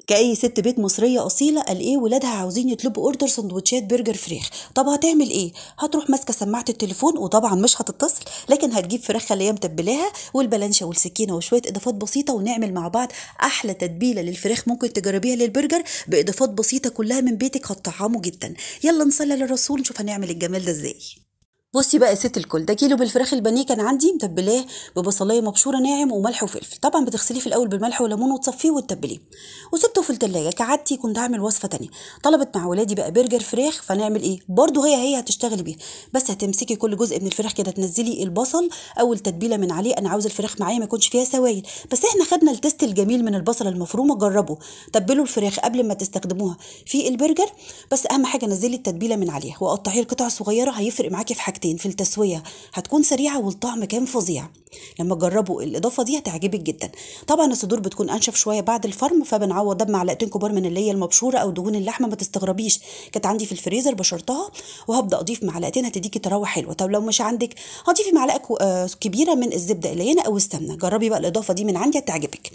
كأي ست بيت مصرية أصيلة قال إيه ولادها عاوزين يطلبوا أوردر سندوتشات برجر فراخ. طب هتعمل إيه؟ هتروح ماسكة سماعة التليفون وطبعا مش هتتصل، لكن هتجيب فراخ خليه متبلاها والبلانشة والسكينة وشوية إضافات بسيطة ونعمل مع بعض أحلى تتبيلة للفراخ ممكن تجربيها للبرجر بإضافات بسيطة كلها من بيتك هتطعمه جدا. يلا نصلي للرسول نشوف هنعمل الجمال ده إزاي. بصي بقى يا ست الكل، ده كيلو بالفراخ البانيه كان عندي متبلاه ببصلايه مبشوره ناعم وملح وفلفل. طبعا بتغسليه في الاول بالملح والليمون وتصفيه وتتبليه وسبته في التلاجة. كعادتي كنت هعمل وصفه تانية، طلبت مع ولادي بقى برجر فراخ، فنعمل ايه برضو هي هتشتغلي بيها، بس هتمسكي كل جزء من الفراخ كده تنزلي البصل او التتبيله من عليه. انا عاوزه الفراخ معايا ما يكونش فيها سوائل، بس احنا خدنا التست الجميل من البصل المفرومه. جربوا تبلوا الفراخ قبل ما تستخدموها في البرجر، بس اهم حاجه نزلي التتبيله من عليها وقطعيه لقطع صغيره. هيفرق معاكي في حاجتين، في التسويه هتكون سريعه والطعم كان فظيع. لما تجربوا الاضافه دي هتعجبك جدا. طبعا الصدور بتكون انشف شويه بعد الفرم، فبنعوض ده بمعلقتين كبار من اللي هي المبشوره او دهون اللحمه. ما تستغربيش، كانت عندي في الفريزر بشرتها، وهبدا اضيف معلقتين هتديكي تروه حلوه. طب لو مش عندك هضيفي معلقه كبيره من الزبده اللينه او السمنه. جربي بقى الاضافه دي من عندي هتعجبك.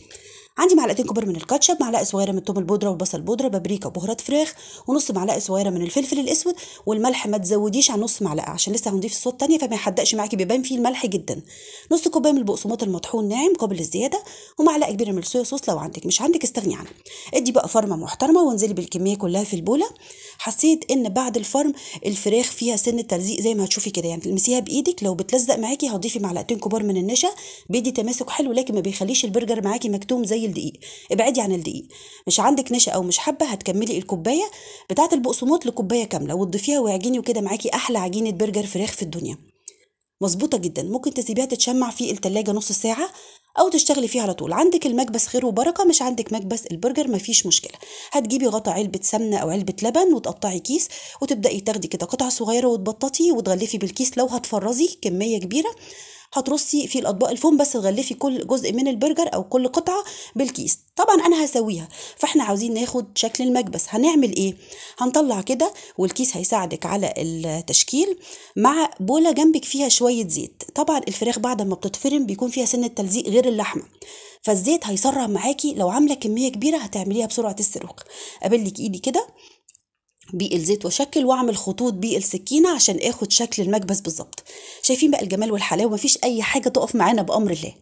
عندي معلقتين كبار من الكاتشب، معلقه صغيره من الثوم البودره والبصل البودره، بابريكا وبهارات فراخ، ونص معلقه صغيره من الفلفل الاسود. والملح ما تزوديش عن نص معلقه عشان لسه هنضيف صوت تانية فما يحدقش معاكي، بيبان فيه الملح جدا. نص كوبايه من البقسماط المطحون ناعم قابل للزياده، ومعلقه كبيره من الصويا صوص لو عندك، مش عندك استغني عنها. ادي بقى فرمه محترمه وانزلي بالكميه كلها في البوله. حسيت ان بعد الفرم الفراخ فيها سن تلزيق زي ما هتشوفي كده، يعني تلمسيها بايدك، لو بتلزق معاكي هتضيفي معلقتين كبار من النشا، بيدي تماسك حلو لكن ما بيخليش البرجر معاكي مكتوم زي الدقيق. ابعدي عن الدقيق. مش عندك نشا او مش حابه هتكملي الكوبايه بتاعه البقسماط لكوبايه كامله وتضيفيها واعجني، وكده معاكي احلى عجينه برجر فراخ في الدنيا. مظبوطه جدا. ممكن تسيبيها تتشمع في التلاجة نص ساعه او تشتغلي فيها على طول. عندك المكبس خير وبركه، مش عندك مكبس البرجر مفيش مشكله. هتجيبي غطا علبه سمنه او علبه لبن وتقطعي كيس وتبداي تاخدي كده قطع صغيره وتبططي وتغلفي بالكيس. لو هتفرزي كميه كبيره هترصي في الاطباق الفوم، بس تغلفي كل جزء من البرجر او كل قطعه بالكيس. طبعا انا هسويها، فاحنا عاوزين ناخد شكل المكبس. هنعمل ايه؟ هنطلع كده والكيس هيساعدك على التشكيل، مع بوله جنبك فيها شويه زيت. طبعا الفراخ بعد ما بتتفرم بيكون فيها سنه تلزيق غير اللحمه، فالزيت هيسرع معاكي. لو عامله كميه كبيره هتعمليها بسرعه الصاروخ. قابلك ايدي كده بالزيت واشكل واعمل خطوط بالسكينه عشان اخد شكل المكبس بالظبط. شايفين بقى الجمال والحلاوه؟ مفيش اي حاجه تقف معانا بامر الله.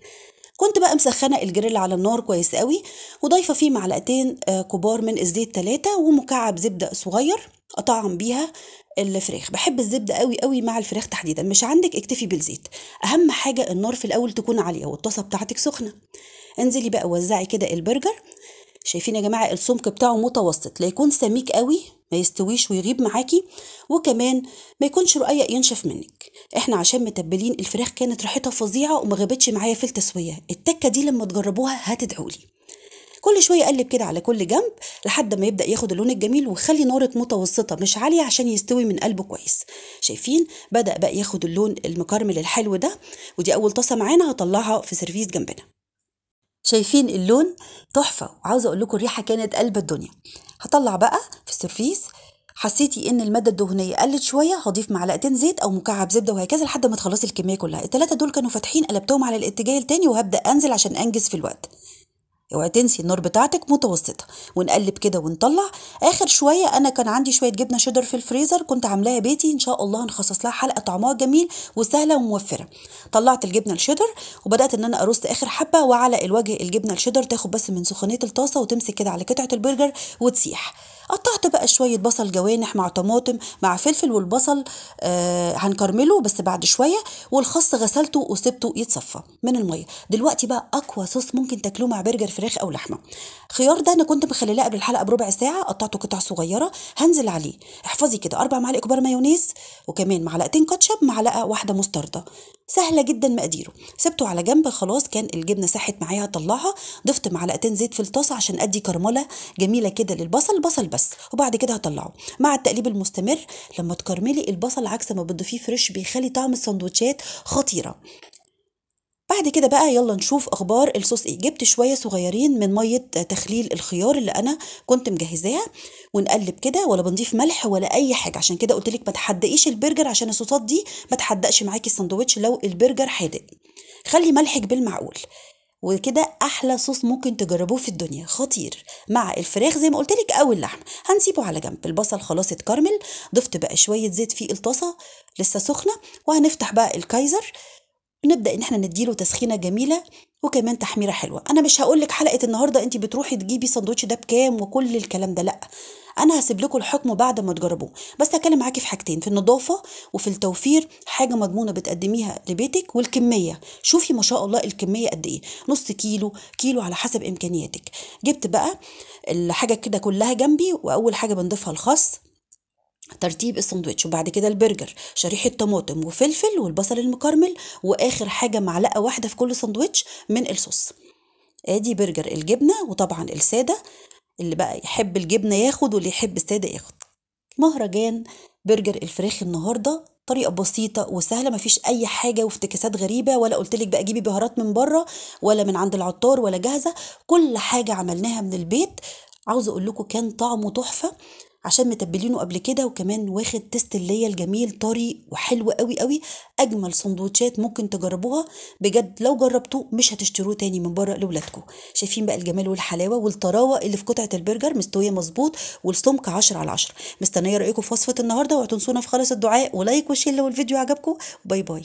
كنت بقى مسخنه الجريل على النار كويس قوي وضايفه فيه معلقتين كبار من الزيت 3 ومكعب زبده صغير اطعم بيها الفراخ. بحب الزبده قوي قوي مع الفراخ تحديدا. مش عندك اكتفي بالزيت. اهم حاجه النار في الاول تكون عاليه والطاسه بتاعتك سخنه. انزلي بقى وزعي كده البرجر. شايفين يا جماعه السمك بتاعه متوسط، لا يكون سميك قوي ما يستويش ويغيب معاكي، وكمان ما يكونش رقيق ينشف منك. احنا عشان متبلين الفراخ كانت ريحتها فظيعه وما غابتش معايا في التسويه. التكه دي لما تجربوها هتدعولي. كل شويه اقلب كده على كل جنب لحد ما يبدا ياخد اللون الجميل، وخلي نارك متوسطه مش عاليه عشان يستوي من قلبه كويس. شايفين بدا بقى ياخد اللون المكرمل الحلو ده. ودي اول طاسه معانا هطلعها في سيرفيس جنبنا. شايفين اللون تحفه، وعاوزه اقول لكم الريحه كانت قلب الدنيا. هطلع بقى في السيرفيس. حسيتي ان الماده الدهنيه قلت شويه هضيف معلقتين زيت او مكعب زبده وهكذا لحد ما تخلصي الكميه كلها. الثلاثه دول كانوا فاتحين قلبتهم على الاتجاه التاني وهبدا انزل عشان انجز في الوقت. اوعي تنسي النار بتاعتك متوسطه. ونقلب كده ونطلع. اخر شويه انا كان عندي شويه جبنه شيدر في الفريزر كنت عاملاها بيتي، ان شاء الله هنخصص لها حلقه. طعمها جميل وسهله وموفره. طلعت الجبنه الشيدر وبدات ان انا ارص اخر حبه، وعلى الوجه الجبنه الشيدر تاخد بس من سخونيه الطاسه وتمسك كده على قطعه البرجر وتسيح. قطعت بقى شويه بصل جوانح مع طماطم مع فلفل، والبصل هنكرمله بس بعد شويه. والخس غسلته وسبته يتصفى من الميه. دلوقتي بقى اقوى صوص ممكن تاكلوه مع برجر فراخ او لحمه. خيار ده انا كنت مخللاه قبل الحلقه بربع ساعه، قطعته قطع صغيره. هنزل عليه احفظي كده 4 معالق كبار مايونيز، وكمان معلقتين كاتشب، معلقه واحده مستردة. سهله جدا مقاديره. سبته على جنب خلاص. كان الجبنه ساحت معايا هطلعها. ضفت معلقتين زيت في الطاسه عشان ادي كرمله جميله كده للبصل، بصل بس، وبعد كده هطلعه مع التقليب المستمر. لما تكرملي البصل عكس ما بتضيفيه فريش بيخلي طعم السندوتشات خطيره. بعد كده بقى يلا نشوف اخبار الصوص ايه. جبت شويه صغيرين من ميه تخليل الخيار اللي انا كنت مجهزاها، ونقلب كده ولا بنضيف ملح ولا اي حاجه. عشان كده قلت لك ما تحدقيش البرجر عشان الصوصات دي ما تحدقش معاكي السندوتش لو البرجر حادق. خلي ملحك بالمعقول. وكده احلى صوص ممكن تجربوه في الدنيا، خطير مع الفراخ زي ما قلت لك او اللحم. هنسيبه على جنب. البصل خلاص اتكرمل، ضفت بقى شويه زيت في الطاسه لسه سخنه، وهنفتح بقى الكايزر، نبدا ان احنا نديله تسخينه جميله وكمان تحميره حلوه. انا مش هقول لك حلقه النهارده انت بتروحي تجيبي سندوتش ده بكام وكل الكلام ده، لا، انا هسيب لكم الحكم بعد ما تجربوه. بس هتكلم معاكي في حاجتين، في النظافه وفي التوفير، حاجه مضمونه بتقدميها لبيتك، والكميه. شوفي ما شاء الله الكميه قد ايه، نص كيلو، كيلو، على حسب امكانياتك. جبت بقى الحاجه كده كلها جنبي، واول حاجه بنضيفها الخس، ترتيب الساندوتش، وبعد كده البرجر، شريحة طماطم وفلفل والبصل المكرمل، واخر حاجة معلقة واحدة في كل ساندوتش من الصوص. ادي برجر الجبنة، وطبعا السادة، اللي بقى يحب الجبنة ياخد واللي يحب السادة ياخد. مهرجان برجر الفراخ النهارده، طريقة بسيطة وسهلة، مفيش أي حاجة وافتكاسات غريبة، ولا قلتلك بقى جيبي بهارات من بره ولا من عند العطار ولا جاهزة، كل حاجة عملناها من البيت. عاوزة أقول لكم كان طعمه تحفة، عشان متبلينه قبل كده، وكمان واخد تيست اللي الجميل، طري وحلو قوي قوي. أجمل سندوتشات ممكن تجربوها بجد، لو جربتوه مش هتشتروه تاني من بره لولادكم. شايفين بقى الجمال والحلاوة والطراوة اللي في قطعة البرجر، مستوية مظبوط والسمك 10/10. مستنية رأيكم في وصفة النهاردة، وهتنسونا في خالص الدعاء ولايك وشير لو الفيديو عجبكم. باي باي.